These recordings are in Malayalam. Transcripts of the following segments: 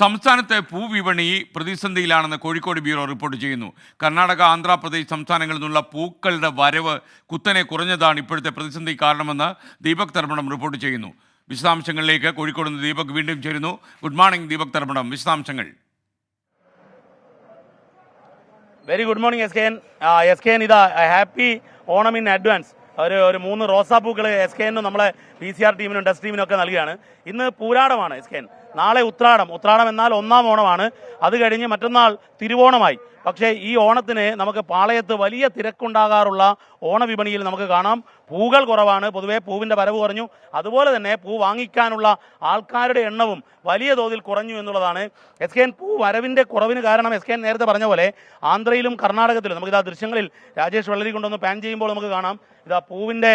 സംസ്ഥാനത്തെ പൂവിപണി പ്രതിസന്ധിയിലാണെന്ന് കോഴിക്കോട് ബ്യൂറോ റിപ്പോർട്ട് ചെയ്യുന്നു. കർണാടക, ആന്ധ്രാപ്രദേശ് സംസ്ഥാനങ്ങളിൽ നിന്നുള്ള പൂക്കളുടെ വരവ് കുത്തനെ കുറഞ്ഞതാണ് ഇപ്പോഴത്തെ പ്രതിസന്ധി കാരണമെന്ന് ദീപക് തർപ്പണം റിപ്പോർട്ട് ചെയ്യുന്നു. വിശദാംശങ്ങളിലേക്ക് കോഴിക്കോട് നിന്ന് ദീപക് വീണ്ടും ചേരുന്നു. ഗുഡ് മോർണിംഗ് ദീപക് തർപ്പണം, വിശദാംശങ്ങൾ. Very good morning S K N ഇതാ ഹാപ്പി ഓണം ഇൻ അഡ്വാൻസ്. ഒരു 3 റോസാപ്പൂക്കൾ എസ് കെ എന്നും നമ്മളെ PCR ടീമിനും ടെസ്റ്റ് ടീമിനും ഒക്കെ നൽകുകയാണ്. ഇന്ന് പൂരാടമാണ് എസ് കെ എൻ. നാളെ ഉത്രാടം എന്നാൽ 1-ാം ഓണമാണ്. അത് കഴിഞ്ഞ് മറ്റന്നാൾ തിരുവോണമായി. പക്ഷേ ഈ ഓണത്തിന് നമുക്ക് പാളയത്ത് വലിയ തിരക്കുണ്ടാകാറുള്ള ഓണവിപണിയിൽ നമുക്ക് കാണാം പൂകൾ കുറവാണ്. പൊതുവേ പൂവിൻ്റെ വരവ് കുറഞ്ഞു. അതുപോലെ തന്നെ പൂ വാങ്ങിക്കാനുള്ള ആൾക്കാരുടെ എണ്ണവും വലിയ തോതിൽ കുറഞ്ഞു എന്നുള്ളതാണ്. എസ് കെ എൻ പൂ വരവിൻ്റെ കുറവിന് കാരണം എസ് കെ എൻ നേരത്തെ പറഞ്ഞ പോലെ ആന്ധ്രയിലും കർണാടകത്തിലും നമുക്കിതാ ദൃശ്യങ്ങളിൽ രാജേഷ് വെള്ളരി കൊണ്ടൊന്ന് പാൻ ചെയ്യുമ്പോൾ നമുക്ക് കാണാം ഇതാ പൂവിൻ്റെ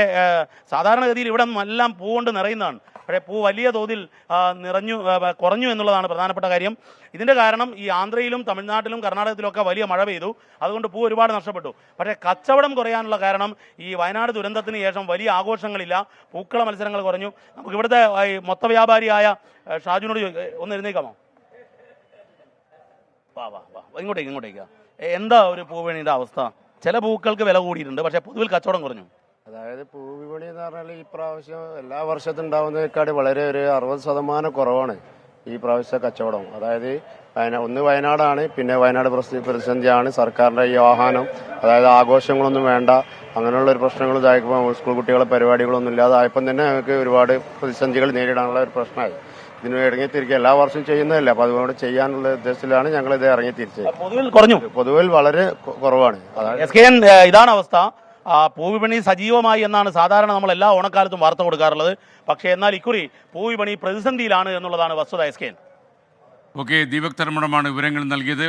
സാധാരണഗതിയിൽ ഇവിടെ എല്ലാം പൂ കൊണ്ട് നിറയുന്നതാണ്. പക്ഷേ പൂ വലിയ തോതിൽ കുറഞ്ഞു എന്നുള്ളതാണ് പ്രധാനപ്പെട്ട കാര്യം. ഇതിൻ്റെ കാരണം ഈ ആന്ധ്രയിലും തമിഴ്നാട്ടിലും കർണാടകത്തിലൊക്കെ വലിയ മഴ പെയ്തു. അതുകൊണ്ട് പൂ ഒരുപാട് നഷ്ടപ്പെട്ടു. പക്ഷേ കച്ചവടം കുറയാനുള്ള കാരണം ഈ വയനാട് ദുരന്തത്തിന് ശേഷം വലിയ ആഘോഷങ്ങളില്ല, പൂക്കള മത്സരങ്ങൾ കുറഞ്ഞു. നമുക്ക് ഇവിടുത്തെ മൊത്ത വ്യാപാരിയായ ഷാജുനോട് ഒന്ന് എഴുന്നേക്കാമോ? വാ ഇങ്ങോട്ടേക്ക്. എന്താ ഒരു പൂവിപണിയുടെ അവസ്ഥ? ചില പൂക്കൾക്ക് വില കൂടിയിട്ടുണ്ട്, പക്ഷേ പൊതുവിൽ കച്ചവടം കുറഞ്ഞു. അതായത് പൂവിപണി എന്ന് പറഞ്ഞാൽ ഈ പ്രാവശ്യം എല്ലാ വർഷത്തും ഉണ്ടാവുന്നതിനേക്കാൾ വളരെ ഒരു 60% കുറവാണ് ഈ പ്രാവശ്യത്തെ കച്ചവടം. അതായത് ഒന്ന് വയനാടാണ്, പിന്നെ വയനാട് പ്രതിസന്ധിയാണ്, സർക്കാരിൻ്റെ ഈ ആഹ്വാനം, അതായത് ആഘോഷങ്ങളൊന്നും വേണ്ട അങ്ങനെയുള്ള ഒരു പ്രശ്നങ്ങൾ ഇതായപ്പോൾ സ്കൂൾ കുട്ടികളെ പരിപാടികളൊന്നും ഇല്ലാതായപ്പം തന്നെ ഞങ്ങൾക്ക് ഒരുപാട് പ്രതിസന്ധികൾ നേരിടാനുള്ള ഒരു പ്രശ്നമായി. ഇതിന് ഇറങ്ങിത്തിരിക്കുക എല്ലാ വർഷവും ചെയ്യുന്നതല്ല, അപ്പോൾ അതുകൊണ്ട് ചെയ്യാനുള്ള ഉദ്ദേശത്തിലാണ് ഞങ്ങൾ ഇത് ഇറങ്ങിത്തിരിച്ചത്. പൊതുവിൽ വളരെ കുറവാണ്. അതായത് ഇതാണ് അവസ്ഥ. പൂവിപണി സജീവമായി എന്നാണ് സാധാരണ നമ്മൾ എല്ലാ ഓണക്കാലത്തും വാർത്ത കൊടുക്കാറുള്ളത്. പക്ഷേ എന്നാൽ ഇക്കുറി പൂവിപണി പ്രതിസന്ധിയിലാണ് എന്നുള്ളതാണ് വസ്തുത. S K N. Okay, Deepak തർപ്പണമാണ് വിവരങ്ങൾ നൽകിയത്.